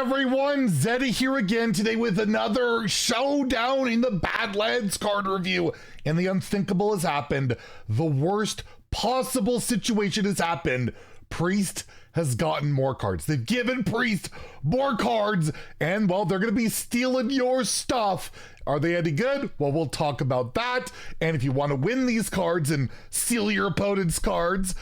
everyone, Zeddy here again today with another Showdown in the Badlands card review. And the unthinkable has happened. The worst possible situation has happened. Priest has gotten more cards. They've given Priest more cards, and well, they're going to be stealing your stuff. Are they any good? Well, we'll talk about that. And if you want to win these cards and steal your opponent's cards,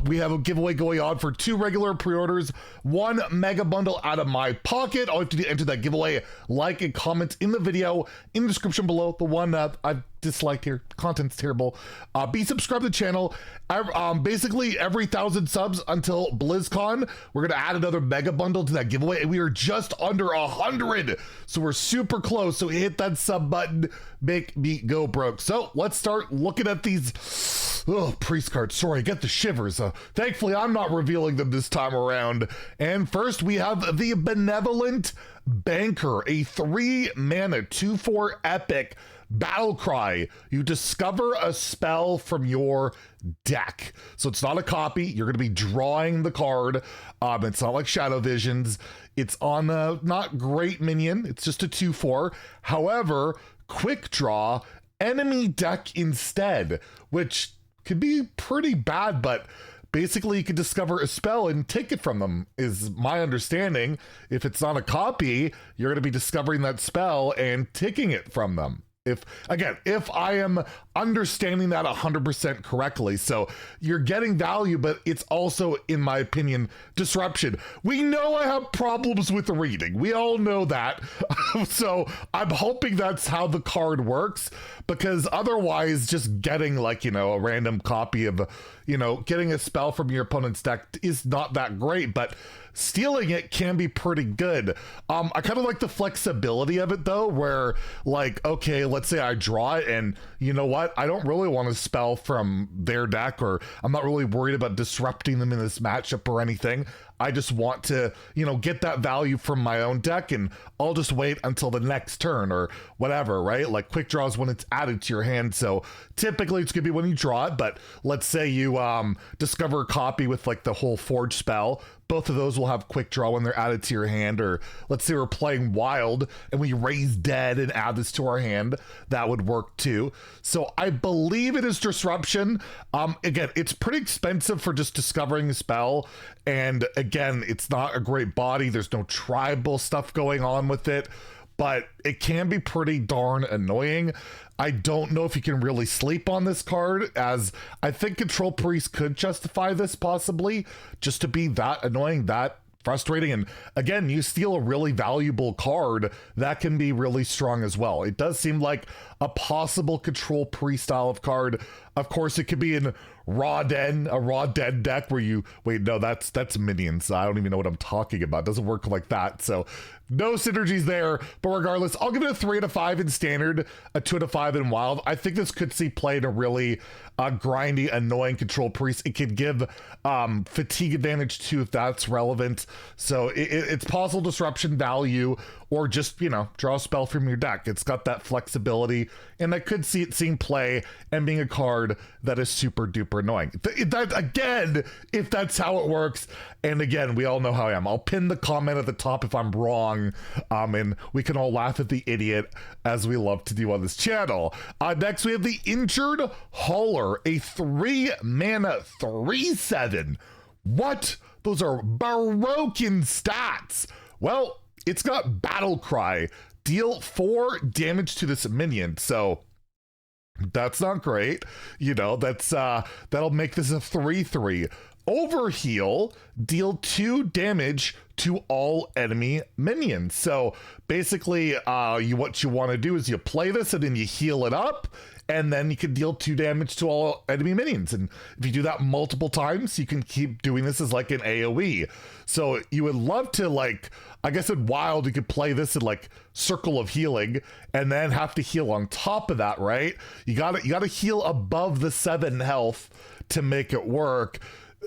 we have a giveaway going on for 2 regular pre-orders, 1 mega bundle out of my pocket. All you have to do to enter that giveaway, like and comment in the video, in the description below, the one that I've disliked here. Content's terrible. Be subscribed to the channel. Basically, every 1,000 subs until BlizzCon, we're going to add another mega bundle to that giveaway, and we are just under 100. So we're super close. So hit that sub button, make me go broke. So let's start looking at these Priest cards. Sorry, I get the shivers. Thankfully, I'm not revealing them this time around. And first, we have the Benevolent Banker, a 3-mana 2/4 epic battle cry. You discover a spell from your deck. So it's not a copy. You're going to be drawing the card. It's not like Shadow Visions. It's on a not great minion. It's just a 2/4. However, quick draw enemy deck instead, which could be pretty bad, but basically you could discover a spell and take it from them, is my understanding. If it's not a copy, you're going to be discovering that spell and taking it from them. If I am understanding that 100% correctly. So you're getting value, but it's also, in my opinion, disruption. We know I have problems with reading. We all know that. So I'm hoping that's how the card works, because otherwise just getting like, a random copy of, getting a spell from your opponent's deck is not that great, but stealing it can be pretty good. I kind of like the flexibility of it though, where like, okay, let's say I draw it and you know what? I don't really want to spell from their deck, or I'm not really worried about disrupting them in this matchup or anything. I just want to, get that value from my own deck, and I'll just wait until the next turn or whatever, right? Like quick draw is when it's added to your hand. So typically it's gonna be when you draw it, but let's say you discover a copy with like the whole forge spell. Both of those will have quick draw when they're added to your hand. Or let's say we're playing wild and we raise dead and add this to our hand. That would work too. So I believe it is disruption. Again, it's pretty expensive for just discovering a spell. And again, it's not a great body. There's no tribal stuff going on with it, but it can be pretty darn annoying. I don't know if you can really sleep on this card, as I think Control Priest could justify this possibly, just to be that annoying, that frustrating. And again, you steal a really valuable card, that can be really strong as well. It does seem like a possible Control Priest style of card. Of course, it could be in Raw Den, a Raw Den deck where you, wait, no, that's minions. I don't even know what I'm talking about. It doesn't work like that. So no synergies there, but regardless, I'll give it a 3 out of 5 in standard, a 2 out of 5 in wild. I think this could see played a really grindy, annoying Control Priest. It could give fatigue advantage too, if that's relevant. So it's possible disruption value, or just, draw a spell from your deck. It's got that flexibility, and I could see it seeing play and being a card that is super duper annoying. That again, if that's how it works, and again, we all know how I am. I'll pin the comment at the top if I'm wrong, and we can all laugh at the idiot, as we love to do on this channel. Next, we have the Injured Huler, a 3-mana 3/7. What? Those are broken stats. Well, it's got Battle Cry. Deal 4 damage to this minion. So that's not great. That'll make this a 3/3. Overheal, deal 2 damage to all enemy minions. So basically, what you want to do is you play this and then you heal it up, and then you can deal 2 damage to all enemy minions. And if you do that multiple times, you can keep doing this as like an AoE. So you would love to, like, I guess in wild, you could play this in like Circle of Healing and then have to heal on top of that, right? You gotta heal above the 7 health to make it work.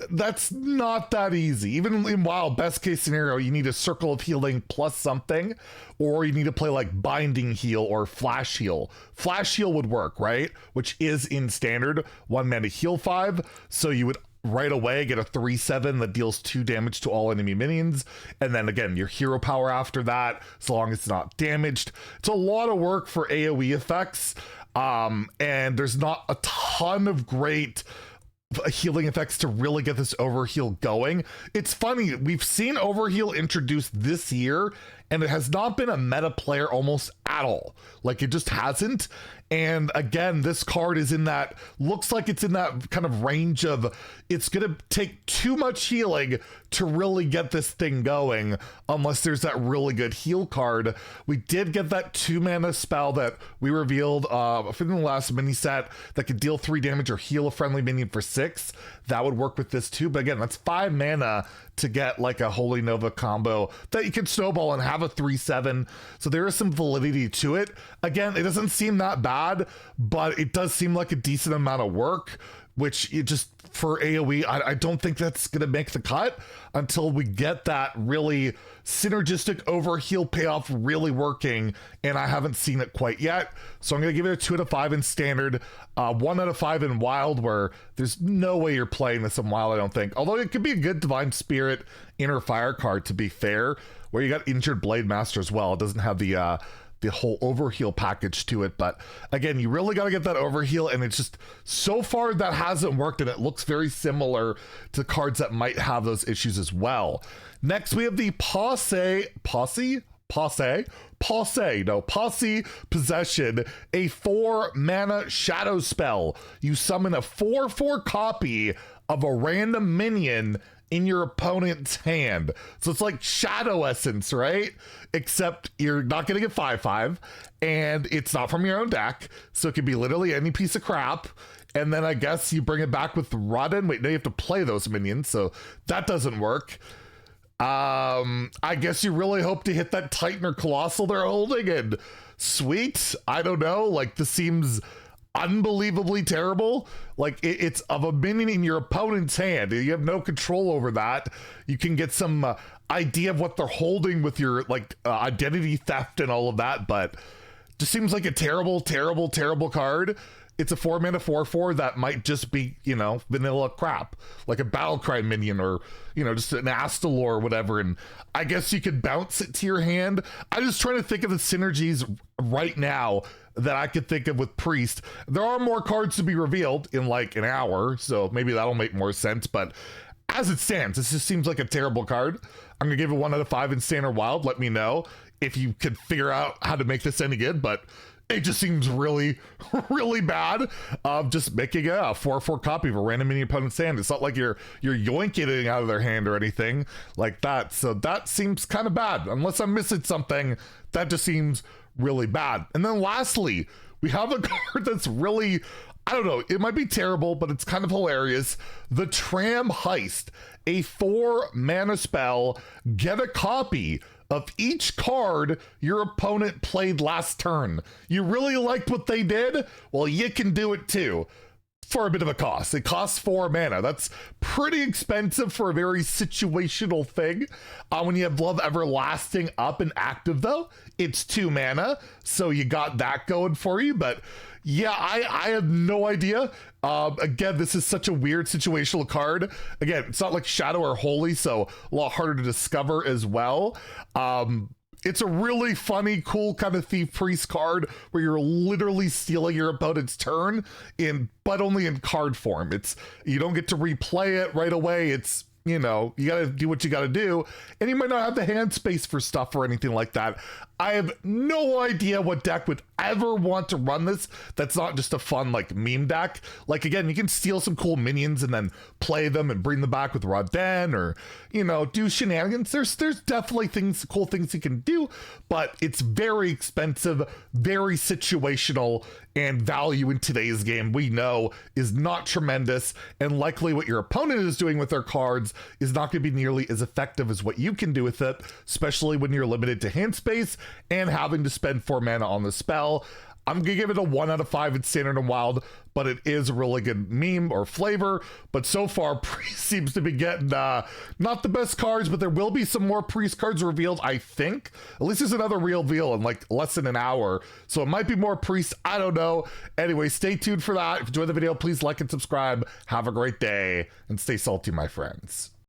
That's not that easy. Even in wild, best case scenario, you need a Circle of Healing plus something, or you need to play like Binding Heal or Flash Heal. Flash Heal would work, right? Which is in standard 1 mana heal 5. So you would right away get a 3/7 that deals 2 damage to all enemy minions, and then again your hero power after that, so long as it's not damaged. It's a lot of work for AoE effects, and there's not a ton of great healing effects to really get this overheal going. It's funny, we've seen overheal introduced this year, and it has not been a meta player almost at all. Like, it just hasn't. And again, this card is in that, looks like it's in that kind of range of, it's gonna take too much healing to really get this thing going, unless there's that really good heal card. We did get that 2 mana spell that we revealed in the last mini set that could deal 3 damage or heal a friendly minion for 6. That would work with this too, but again, that's 5 mana to get like a Holy Nova combo that you can snowball and have a 3/7. So there is some validity to it. Again, it doesn't seem that bad, but it does seem like a decent amount of work, which it just, for AoE, I don't think that's going to make the cut until we get that really synergistic overheal payoff really working, and I haven't seen it quite yet. So I'm going to give it a 2 out of 5 in standard, 1 out of 5 in wild, where there's no way you're playing this in wild, I don't think. Although it could be a good Divine Spirit Inner Fire card, to be fair, where you got Injured Blade Master as well. It doesn't have the whole overheal package to it, but again, you really got to get that overheal, and it's just, so far that hasn't worked, and it looks very similar to cards that might have those issues as well. Next, we have the Posse Possession, a 4 mana shadow spell. You summon a 4/4 copy of a random minion in your opponent's hand. So it's like Shadow Essence, right? Except you're not getting a 5/5, and it's not from your own deck, so it could be literally any piece of crap. And then I guess you bring it back with Rodden. Wait, now you have to play those minions, so that doesn't work. I guess you really hope to hit that Titan or Colossal they're holding, and sweet, I don't know, like, this seems unbelievably terrible. Like, it's of a minion in your opponent's hand. You have no control over that. You can get some idea of what they're holding with your identity theft and all of that, but just seems like a terrible card. It's a 4 mana 4/4 that might just be, vanilla crap, like a Battlecry minion, or just an Astalor or whatever, and I guess you could bounce it to your hand. I'm just trying to think of the synergies right now that I could think of with Priest. There are more cards to be revealed in like an hour, so maybe that'll make more sense, but as it stands, this just seems like a terrible card. I'm gonna give it 1 out of 5 in standard wild. Let me know if you could figure out how to make this any good, but it just seems really bad. Just making a 4/4 copy of a random in your opponent's hand. It's not like you're yoinking it out of their hand or anything like that. So that seems kind of bad. Unless I'm missing something, that just seems really bad. And then lastly, we have a card that's really, I don't know, it might be terrible, but it's kind of hilarious. The Tram Heist, a 4 mana spell. Get a copy of each card your opponent played last turn. You really liked what they did? Well, you can do it too, for a bit of a cost. It costs 4 mana. That's pretty expensive for a very situational thing. When you have Love Everlasting up and active, though, it's 2 mana, so you got that going for you. But yeah, I have no idea. Again, this is such a weird situational card. Again, it's not like Shadow or Holy, so a lot harder to discover as well. It's a really funny, cool kind of Thief Priest card where you're literally stealing your opponent's turn, but only in card form. You don't get to replay it right away. It's, you gotta do what you gotta do, and you might not have the hand space for stuff or anything like that. I have no idea what deck would ever want to run this that's not just a fun meme deck. Like, again, you can steal some cool minions and then play them and bring them back with Rodden, or do shenanigans. There's definitely cool things you can do, but it's very expensive, very situational, and value in today's game we know is not tremendous, and likely what your opponent is doing with their cards is not going to be nearly as effective as what you can do with it, especially when you're limited to hand space and having to spend 4 mana on the spell. I'm gonna give it a 1 out of 5 in Standard and Wild, but it is a really good meme or flavor. But so far, Priest seems to be getting not the best cards, but there will be some more Priest cards revealed, I think. At least there's another reveal in like less than an hour, so it might be more Priest. I don't know. Anyway, stay tuned for that. If you enjoyed the video, please like and subscribe. Have a great day and stay salty, my friends.